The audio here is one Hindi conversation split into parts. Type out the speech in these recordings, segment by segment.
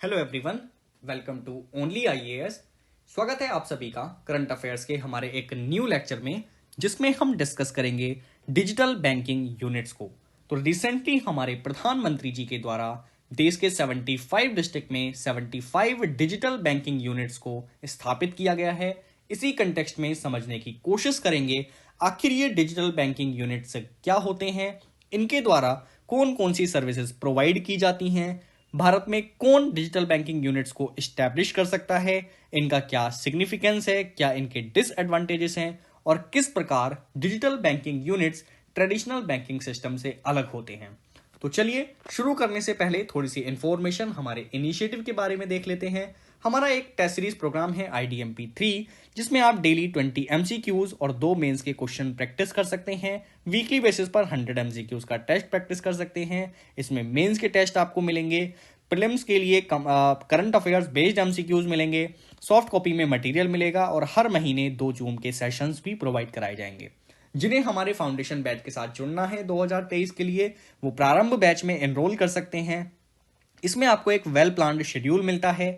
Hello everyone, welcome to only IAS. स्वागत है आप सभी का करंट अफेयर्स के हमारे एक न्यू लेक्चर में, जिसमें हम डिस्कस करेंगे डिजिटल बैंकिंग यूनिट्स को। तो रिसेंटली हमारे प्रधानमंत्री जी के द्वारा देश के 75 डिस्ट्रिक्ट में 75 डिजिटल बैंकिंग यूनिट्स को स्थापित किया गया है। इसी कंटेक्स्ट में समझने की कोशिश करेंगे आखिर ये डिजिटल बैंकिंग यूनिट्स क्या होते हैं, इनके द्वारा कौन कौन सी सर्विसेज प्रोवाइड की जाती हैं, भारत में कौन डिजिटल बैंकिंग यूनिट्स को इस्टेब्लिश कर सकता है, इनका क्या सिग्निफिकेंस है, क्या इनके डिसएडवांटेजेस हैं और किस प्रकार digital banking units traditional banking system से अलग होते हैं। तो चलिए शुरू करने से पहले थोड़ी सी इंफॉर्मेशन हमारे इनिशिएटिव के बारे में देख लेते हैं। हमारा एक टेस्ट सीरीज प्रोग्राम है IDMP3, जिसमें आप डेली 20 MCQs और 2 मेंस के क्वेश्चन प्रैक्टिस कर सकते हैं। वीकली बेसिस पर 100 MCQs का टेस्ट प्रैक्टिस कर सकते हैं। इसमें मेंस के टेस्ट आपको मिलेंगे, प्रीलिम्स के लिए करंट अफेयर्स बेस्ड MCQs मिलेंगे, सॉफ्ट कॉपी में मटेरियल मिलेगा और हर महीने 2 जूम के सेशंस भी प्रोवाइड कराए जाएंगे। जिन्हें हमारे फाउंडेशन बैच के साथ जुड़ना है 2023 के लिए, वो प्रारंभ बैच में एनरोल कर सकते हैं। इसमें आपको एक वेल प्लान्ड शेड्यूल मिलता है।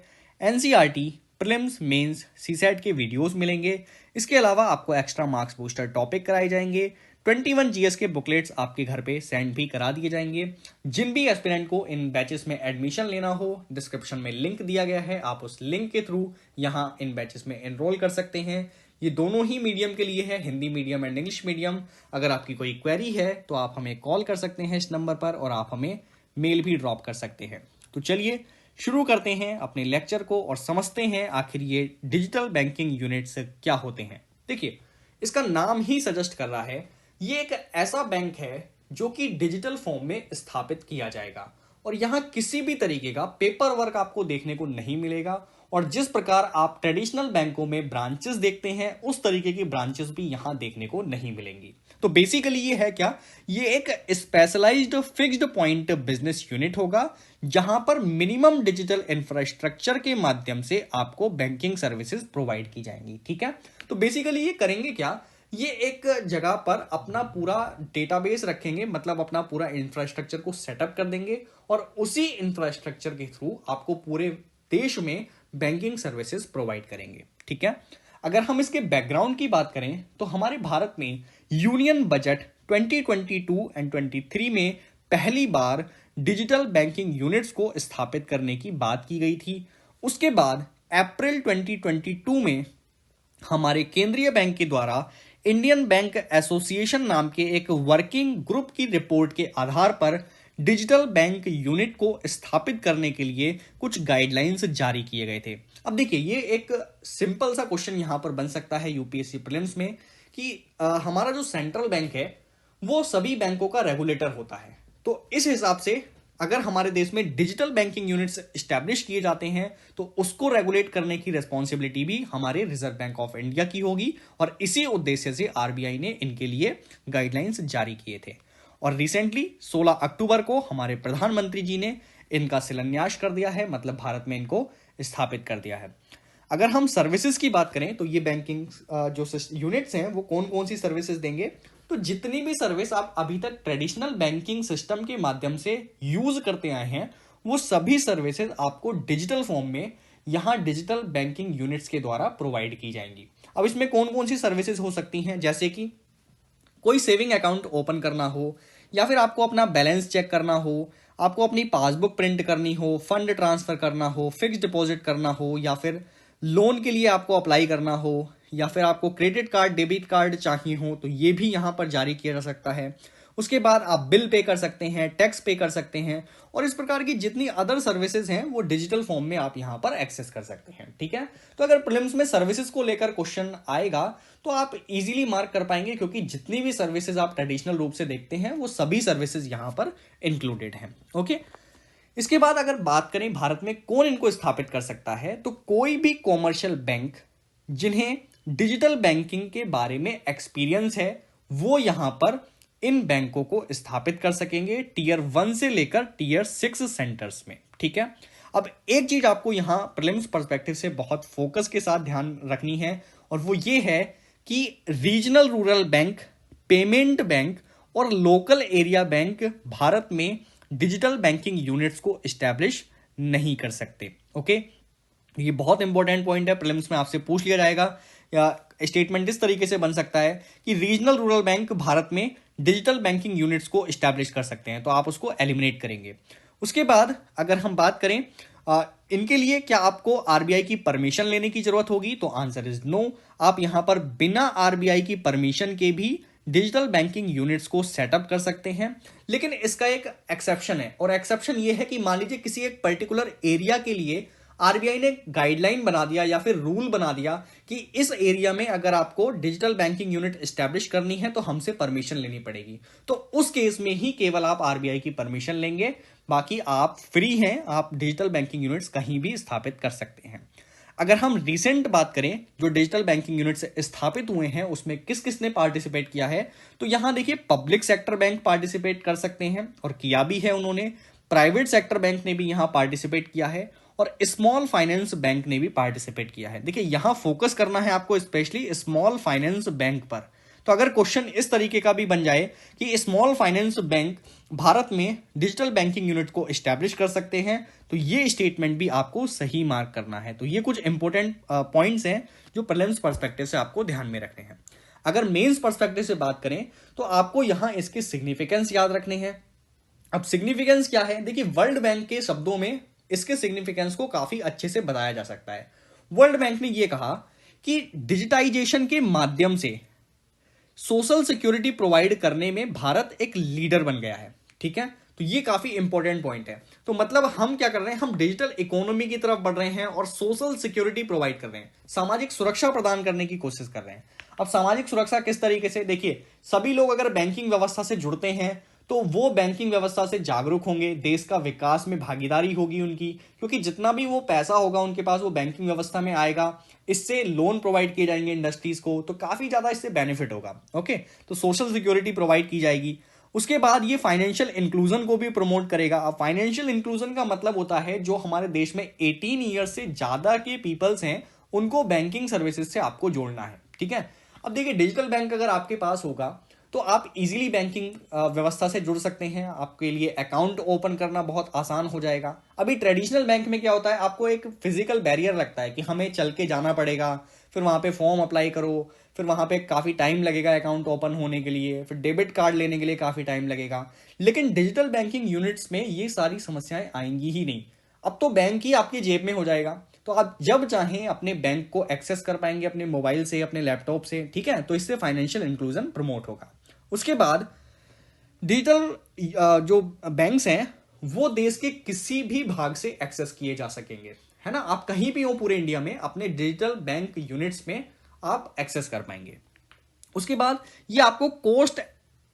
NCERT, प्रीलिम्स, मेंस, सीसेट के वीडियोस मिलेंगे। इसके अलावा आपको एक्स्ट्रा मार्क्स बूस्टर टॉपिक कराए जाएंगे। 21 GS के बुकलेट्स आपके घर पे सेंड भी करा दिए जाएंगे। जिन भी एस्पिरेंट को इन बैचेस में एडमिशन लेना हो, डिस्क्रिप्शन में लिंक दिया गया है, आप उस लिंक के थ्रू यहाँ इन बैचेस में एनरोल कर सकते हैं। ये दोनों ही मीडियम के लिए है, Hindi medium and English medium. अगर आपकी कोई क्वेरी है तो आप हमें कॉल कर सकते हैं इस नंबर पर, और आप हमें मेल भी ड्रॉप कर सकते हैं। तो चलिए शुरू करते हैं अपने लेक्चर को और समझते हैं आखिर ये डिजिटल बैंकिंग यूनिट्स क्या होते हैं। देखिए, इसका नाम ही सजेस्ट कर रहा है, ये एक ऐसा बैंक है जो कि डिजिटल फॉर्म में स्थापित किया जाएगा और यहां किसी भी तरीके का पेपर वर्क आपको देखने को नहीं मिलेगा। और जिस प्रकार आप ट्रेडिशनल बैंकों में ब्रांचेस देखते हैं, उस तरीके की ब्रांचेस भी यहां देखने को नहीं मिलेंगी। तो बेसिकली ये है क्या, ये एक specialised fixed point business unit होगा, जहां पर मिनिमम डिजिटल इंफ्रास्ट्रक्चर के माध्यम से आपको बैंकिंग सर्विसेज प्रोवाइड की जाएंगी। ठीक है, तो बेसिकली ये करेंगे क्या, ये एक जगह पर अपना पूरा डेटाबेस रखेंगे, मतलब अपना पूरा इंफ्रास्ट्रक्चर को सेटअप कर देंगे और उसी इंफ्रास्ट्रक्चर के थ्रू आपको पूरे देश में बैंकिंग सर्विसेज प्रोवाइड करेंगे। ठीक है, अगर हम इसके बैकग्राउंड की बात करें तो हमारे भारत में यूनियन बजट 2022 एंड 23 में पहली बार डिजिटल बैंकिंग यूनिट्स को स्थापित करने की बात की गई थी। उसके बाद अप्रैल 2022 में हमारे केंद्रीय बैंक के द्वारा इंडियन बैंक एसोसिएशन नाम के एक वर्किंग ग्रुप की रिपोर्ट के आधार पर डिजिटल बैंक यूनिट को स्थापित करने के लिए कुछ गाइडलाइंस जारी किए गए थे। अब देखिए, ये एक सिंपल सा क्वेश्चन यहां पर बन सकता है यूपीएससी प्रीलिम्स में कि हमारा जो सेंट्रल बैंक है वो सभी बैंकों का रेगुलेटर होता है। तो इस हिसाब से अगर हमारे देश में डिजिटल बैंकिंग यूनिट्स स्टैब्लिश किए जाते हैं तो उसको रेगुलेट करने की रिस्पॉन्सिबिलिटी भी हमारे रिजर्व बैंक ऑफ इंडिया की होगी, और इसी उद्देश्य से आरबीआई ने इनके लिए गाइडलाइंस जारी किए थे। और रिसेंटली 16 अक्टूबर को हमारे प्रधानमंत्री जी ने इनका शिलान्यास कर दिया है, मतलब भारत में इनको स्थापित कर दिया है। अगर हम सर्विसेज की बात करें तो ये बैंकिंग जो यूनिट्स हैं वो कौन कौन सी सर्विसेज देंगे, तो जितनी भी सर्विस आप अभी तक ट्रेडिशनल बैंकिंग सिस्टम के माध्यम से यूज करते आए हैं, वो सभी सर्विसेज आपको डिजिटल फॉर्म में यहां डिजिटल बैंकिंग यूनिट्स के द्वारा प्रोवाइड की जाएंगी। अब इसमें कौन कौन सी सर्विसेज हो सकती हैं, जैसे कि कोई सेविंग अकाउंट ओपन करना हो, या फिर आपको अपना बैलेंस चेक करना हो, आपको अपनी पासबुक प्रिंट करनी हो, फंड ट्रांसफर करना हो, फिक्स डिपॉजिट करना हो, या फिर लोन के लिए आपको अप्लाई करना हो, या फिर आपको क्रेडिट कार्ड डेबिट कार्ड चाहिए हो, तो ये भी यहां पर जारी किया जा सकता है। उसके बाद आप बिल पे कर सकते हैं, टैक्स पे कर सकते हैं, और इस प्रकार की जितनी अदर सर्विसेज हैं वो डिजिटल फॉर्म में आप यहां पर एक्सेस कर सकते हैं। ठीक है, तो अगर प्रीलिम्स में सर्विसेज को लेकर क्वेश्चन आएगा तो आप इजीली मार्क कर पाएंगे, क्योंकि जितनी भी सर्विसेज आप ट्रेडिशनल रूप से देखते हैं वो सभी सर्विसेज यहां पर इंक्लूडेड हैं। ओके, इसके बाद अगर बात करें भारत में कौन इनको स्थापित कर सकता है, तो कोई भी कॉमर्शियल बैंक जिन्हें डिजिटल बैंकिंग के बारे में एक्सपीरियंस है वो यहां पर इन बैंकों को स्थापित कर सकेंगे, टीयर 1 से लेकर टीयर 6 सेंटर्स में। ठीक है, अब एक चीज आपको यहां प्रीलिम्स पर्सपेक्टिव से बहुत फोकस के साथ ध्यान रखनी है, और वो ये है कि regional rural bank, payment bank और लोकल एरिया बैंक भारत में डिजिटल बैंकिंग यूनिट्स को स्टैब्लिश नहीं कर सकते। ओके, ये बहुत इंपॉर्टेंट पॉइंट है, प्रीलिम्स में आपसे पूछ लिया जाएगा, या स्टेटमेंट इस तरीके से बन सकता है कि रीजनल रूरल बैंक भारत में डिजिटल बैंकिंग यूनिट्स को स्टैब्लिश कर सकते हैं, तो आप उसको एलिमिनेट करेंगे। उसके बाद अगर हम बात करें इनके लिए क्या आपको आरबीआई की परमिशन लेने की जरूरत होगी, तो आंसर इज नो। आप यहां पर बिना आरबीआई की परमिशन के भी डिजिटल बैंकिंग यूनिट्स को सेटअप कर सकते हैं। लेकिन इसका एक एक्सेप्शन है, और एक्सेप्शन ये है कि मान लीजिए किसी एक पर्टिकुलर एरिया के लिए आरबीआई ने गाइडलाइन बना दिया या फिर रूल बना दिया कि इस एरिया में अगर आपको डिजिटल बैंकिंग यूनिट एस्टेब्लिश करनी है तो हमसे परमिशन लेनी पड़ेगी, तो उस केस में ही केवल आप आरबीआई की परमिशन लेंगे, बाकी आप फ्री हैं, आप डिजिटल बैंकिंग यूनिट्स कहीं भी स्थापित कर सकते हैं। अगर हम रिसेंट बात करें जो डिजिटल बैंकिंग यूनिट्स स्थापित हुए हैं उसमें किस किस ने पार्टिसिपेट किया है, तो यहां देखिए पब्लिक सेक्टर बैंक पार्टिसिपेट कर सकते हैं और किया भी है उन्होंने, प्राइवेट सेक्टर बैंक ने भी यहां पार्टिसिपेट किया है, और स्मॉल फाइनेंस बैंक ने भी पार्टिसिपेट किया है। देखिए यहां फोकस करना है आपको स्पेशली स्मॉल फाइनेंस बैंक पर। तो अगर क्वेश्चन इस तरीके का भी बन जाए कि स्मॉल फाइनेंस बैंक भारत में डिजिटल बैंकिंग यूनिट को एस्टैब्लिश कर सकते हैं, तो ये स्टेटमेंट भी आपको सही मार्क करना है। तो ये कुछ इंपॉर्टेंट पॉइंट्स हैं जो प्रीलिम्स पर्सपेक्टिव से आपको ध्यान में रखने हैं। अगर मेंस पर्सपेक्टिव से बात करें तो आपको यहां इसके सिग्निफिकेंस याद रखने हैं। अब सिग्निफिकेंस क्या है, देखिए वर्ल्ड बैंक के शब्दों में इसके सिग्निफिकेंस को काफी अच्छे से बताया जा सकता है। वर्ल्ड बैंक ने यह कहा कि डिजिटाइजेशन के माध्यम से सोशल सिक्योरिटी प्रोवाइड करने में भारत एक लीडर बन गया है। ठीक है, तो ये काफी इंपॉर्टेंट पॉइंट है। तो मतलब हम क्या कर रहे हैं, हम डिजिटल इकोनॉमी की तरफ बढ़ रहे हैं और सोशल सिक्योरिटी प्रोवाइड कर रहे हैं, सामाजिक सुरक्षा प्रदान करने की कोशिश कर रहे हैं। अब सामाजिक सुरक्षा किस तरीके से, देखिए सभी लोग अगर बैंकिंग व्यवस्था से जुड़ते हैं तो वो बैंकिंग व्यवस्था से जागरूक होंगे, देश का विकास में भागीदारी होगी उनकी, क्योंकि जितना भी वो पैसा होगा उनके पास वो बैंकिंग व्यवस्था में आएगा, इससे लोन प्रोवाइड किए जाएंगे इंडस्ट्रीज को, तो काफी ज्यादा इससे बेनिफिट होगा। ओके, तो सोशल सिक्योरिटी प्रोवाइड की जाएगी। उसके बाद ये फाइनेंशियल इंक्लूजन को भी प्रमोट करेगा। अब फाइनेंशियल इंक्लूजन का मतलब होता है जो हमारे देश में 18 ईयर्स से ज्यादा के पीपल्स हैं उनको बैंकिंग सर्विसेज से आपको जोड़ना है। ठीक है, अब देखिए डिजिटल बैंक अगर आपके पास होगा तो आप इजीली बैंकिंग व्यवस्था से जुड़ सकते हैं, आपके लिए अकाउंट ओपन करना बहुत आसान हो जाएगा। अभी ट्रेडिशनल बैंक में क्या होता है, आपको एक फिजिकल बैरियर लगता है कि हमें चल के जाना पड़ेगा, फिर वहां पे फॉर्म अप्लाई करो, फिर वहां पे काफी टाइम लगेगा अकाउंट ओपन होने के लिए, फिर डेबिट कार्ड लेने के लिए काफी टाइम लगेगा। लेकिन डिजिटल बैंकिंग यूनिट्स में ये सारी समस्याएं आएंगी ही नहीं। अब तो बैंक ही आपकी जेब में हो जाएगा, तो आप जब चाहें अपने बैंक को एक्सेस कर पाएंगे अपने मोबाइल से, अपने लैपटॉप से। ठीक है, तो इससे फाइनेंशियल इंक्लूजन प्रमोट होगा। उसके बाद डिजिटल जो बैंक्स हैं वो देश के किसी भी भाग से एक्सेस किए जा सकेंगे, है ना, आप कहीं भी हो पूरे इंडिया में अपने डिजिटल बैंक यूनिट्स में आप एक्सेस कर पाएंगे। उसके बाद ये आपको कोस्ट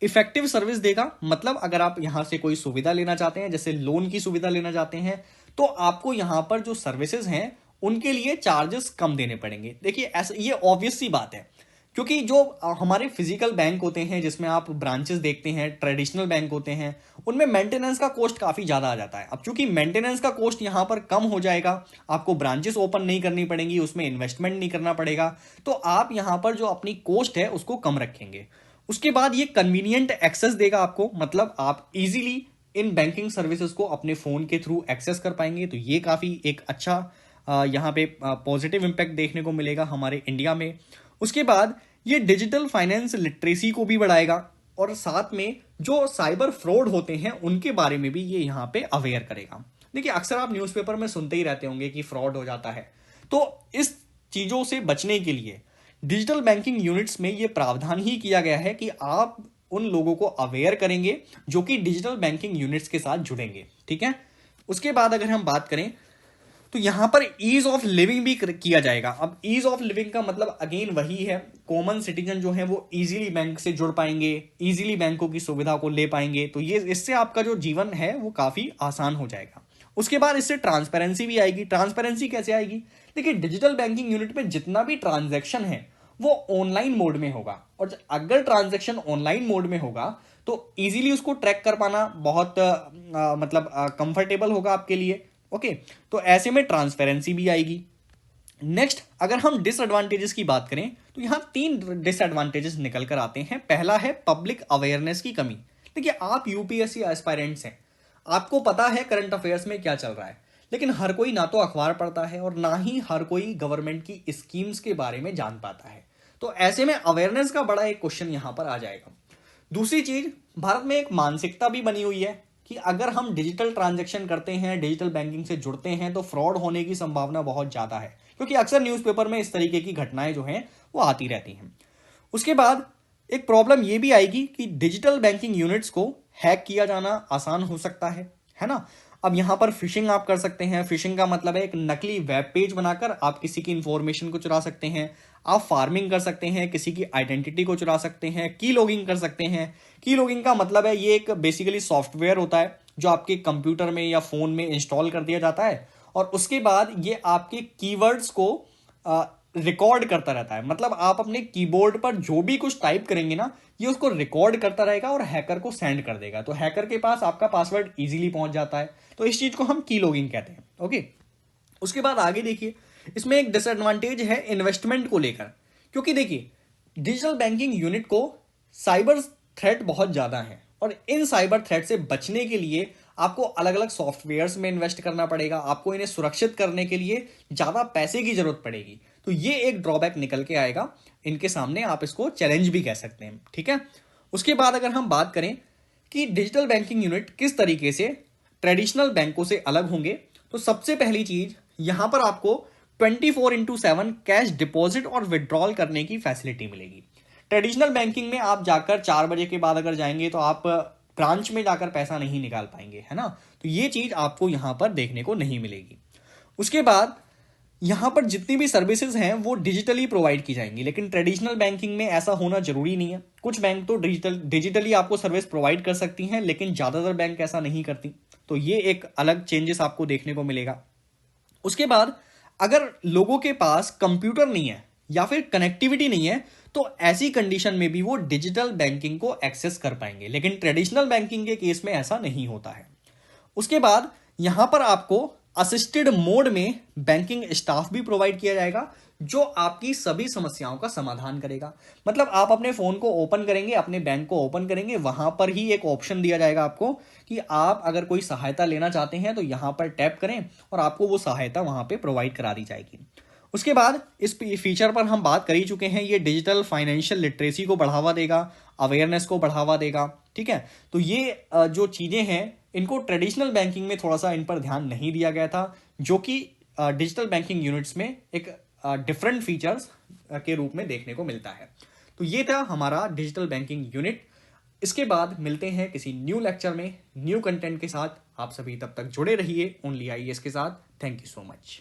इफेक्टिव सर्विस देगा, मतलब अगर आप यहां से कोई सुविधा लेना चाहते हैं, जैसे लोन की सुविधा लेना चाहते हैं, तो आपको यहां पर जो सर्विसेज हैं उनके लिए चार्जेस कम देने पड़ेंगे। देखिए ऐसा, ये ऑब्वियस सी बात है, क्योंकि जो हमारे फिजिकल बैंक होते हैं जिसमें आप ब्रांचेस देखते हैं, ट्रेडिशनल बैंक होते हैं, उनमें मेंटेनेंस का कॉस्ट काफी ज्यादा आ जाता है। अब चूंकि मेंटेनेंस का कॉस्ट यहां पर कम हो जाएगा, आपको ब्रांचेस ओपन नहीं करनी पड़ेंगी, उसमें इन्वेस्टमेंट नहीं करना पड़ेगा, तो आप यहां पर जो अपनी कॉस्ट है उसको कम रखेंगे। उसके बाद ये कन्वीनियंट एक्सेस देगा आपको, मतलब आप इजीली इन बैंकिंग सर्विसेज को अपने फोन के थ्रू एक्सेस कर पाएंगे, तो ये काफी एक अच्छा यहाँ पे पॉजिटिव इंपैक्ट देखने को मिलेगा हमारे इंडिया में। उसके बाद ये डिजिटल फाइनेंस लिटरेसी को भी बढ़ाएगा, और साथ में जो साइबर फ्रॉड होते हैं उनके बारे में भी ये यहाँ पे अवेयर करेगा। देखिए अक्सर आप न्यूज़पेपर में सुनते ही रहते होंगे कि फ्रॉड हो जाता है, तो इस चीजों से बचने के लिए डिजिटल बैंकिंग यूनिट्स में ये प्रावधान ही किया गया है कि आप उन लोगों को अवेयर करेंगे जो कि डिजिटल बैंकिंग यूनिट्स के साथ जुड़ेंगे। ठीक है, उसके बाद अगर हम बात करें तो यहां पर ईज ऑफ लिविंग भी किया जाएगा। अब ईज ऑफ लिविंग का मतलब अगेन वही है, कॉमन सिटीजन जो है वो इजीली बैंक से जुड़ पाएंगे, इजीली बैंकों की सुविधा को ले पाएंगे, तो ये इससे आपका जो जीवन है वो काफी आसान हो जाएगा। उसके बाद इससे ट्रांसपेरेंसी भी आएगी। ट्रांसपेरेंसी कैसे आएगी, देखिए डिजिटल बैंकिंग यूनिट में जितना भी ट्रांजैक्शन है वो ऑनलाइन मोड में होगा, और अगर ट्रांजैक्शन ऑनलाइन मोड में होगा तो इजीली उसको ट्रैक कर पाना बहुत मतलब कंफर्टेबल होगा आपके लिए। ओके, तो ऐसे में ट्रांसपेरेंसी भी आएगी। नेक्स्ट अगर हम डिसएडवांटेजेस की बात करें तो यहां 3 डिसएडवांटेजेस निकल कर आते हैं। पहला है पब्लिक अवेयरनेस की कमी। देखिए आप यूपीएससी एस्पायरेंट्स हैं, आपको पता है करंट अफेयर्स में क्या चल रहा है, लेकिन हर कोई ना तो अखबार पढ़ता है और ना ही हर कोई गवर्नमेंट की स्कीम्स के बारे में जान पाता है। तो ऐसे में अवेयरनेस का बड़ा एक क्वेश्चन यहां पर आ जाएगा। दूसरी चीज, भारत में एक मानसिकता भी बनी हुई है कि अगर हम डिजिटल ट्रांजैक्शन करते हैं, डिजिटल बैंकिंग से जुड़ते हैं, तो फ्रॉड होने की संभावना बहुत ज्यादा है, क्योंकि अक्सर न्यूज़पेपर में इस तरीके की घटनाएं जो हैं वो आती रहती हैं। उसके बाद एक प्रॉब्लम ये भी आएगी कि डिजिटल बैंकिंग यूनिट्स को हैक किया जाना आसान हो सकता है ना। अब यहां पर फिशिंग आप कर सकते हैं। फिशिंग का मतलब है एक नकली वेब पेज बनाकर आप किसी की इंफॉर्मेशन को चुरा सकते हैं। आप फार्मिंग कर सकते हैं, किसी की आइडेंटिटी को चुरा सकते हैं, की लॉगिंग कर सकते हैं। की लॉगिंग का मतलब है ये एक बेसिकली सॉफ्टवेयर होता है जो आपके कंप्यूटर में या फोन में इंस्टॉल कर दिया जाता है और उसके बाद ये आपके कीवर्ड्स को रिकॉर्ड करता रहता है। मतलब आप अपने कीबोर्ड पर जो भी कुछ टाइप करेंगे ना, ये उसको रिकॉर्ड करता रहेगा और हैकर को सेंड कर देगा। तो हैकर के पास आपका पासवर्ड इजीली पहुंच जाता है। तो इस चीज को हम की लॉगिंग कहते हैं। ओके, उसके बाद आगे देखिए, इसमें एक डिसएडवांटेज है इन्वेस्टमेंट को लेकर, क्योंकि देखिए डिजिटल बैंकिंग यूनिट को साइबर थ्रेट बहुत ज्यादा है और इन साइबर थ्रेट से बचने के लिए आपको अलग अलग सॉफ्टवेयर्स में इन्वेस्ट करना पड़ेगा। आपको इन्हें सुरक्षित करने के लिए ज्यादा पैसे की जरूरत पड़ेगी। तो ये एक ड्रॉबैक निकल के आएगा इनके सामने, आप इसको चैलेंज भी कह सकते हैं। ठीक है, उसके बाद अगर हम बात करें कि डिजिटल बैंकिंग यूनिट किस तरीके से ट्रेडिशनल बैंकों से अलग होंगे, तो सबसे पहली चीज यहां पर आपको 24/7 कैश डिपॉजिट और विड्रॉल करने की फैसिलिटी मिलेगी। ट्रेडिशनल बैंकिंग में आप जाकर 4 बजे के बाद अगर जाएंगे तो आप ब्रांच में जाकर पैसा नहीं निकाल पाएंगे, है ना। तो ये चीज आपको यहां पर देखने को नहीं मिलेगी। उसके बाद यहां पर जितनी भी सर्विसेज हैं वो डिजिटली प्रोवाइड की जाएंगी, लेकिन ट्रेडिशनल बैंकिंग में ऐसा होना जरूरी नहीं है। कुछ बैंक तो डिजिटली आपको सर्विस प्रोवाइड कर सकती हैं, लेकिन ज्यादातर बैंक ऐसा नहीं करती। तो ये एक अलग चेंजेस आपको देखने को मिलेगा। उसके बाद अगर लोगों के पास कंप्यूटर नहीं है या फिर कनेक्टिविटी नहीं है, तो ऐसी कंडीशन में भी वो डिजिटल बैंकिंग को एक्सेस कर पाएंगे, लेकिन ट्रेडिशनल बैंकिंग के केस में ऐसा नहीं होता है। उसके बाद यहां पर आपको असिस्टेड मोड में बैंकिंग स्टाफ भी प्रोवाइड किया जाएगा जो आपकी सभी समस्याओं का समाधान करेगा। मतलब आप अपने फोन को ओपन करेंगे, अपने बैंक को ओपन करेंगे, वहां पर ही एक ऑप्शन दिया जाएगा आपको कि आप अगर कोई सहायता लेना चाहते हैं तो यहां पर टैप करें और आपको वो सहायता वहां पे प्रोवाइड करा दी जाएगी। उसके बाद इस फीचर पर हम बात कर ही चुके हैं, ये डिजिटल फाइनेंशियल लिटरेसी को बढ़ावा देगा, अवेयरनेस को बढ़ावा देगा। ठीक है, तो ये जो चीजें हैं इनको ट्रेडिशनल बैंकिंग में थोड़ा सा इन पर ध्यान नहीं दिया गया था, जो कि डिजिटल बैंकिंग यूनिट्स में एक डिफरेंट फीचर्स के रूप में देखने को मिलता है। तो ये था हमारा डिजिटल बैंकिंग यूनिट। इसके बाद मिलते हैं किसी न्यू लेक्चर में न्यू कंटेंट के साथ। आप सभी तब तक जुड़े रहिए ओनली आईएएस के साथ। Thank you so much.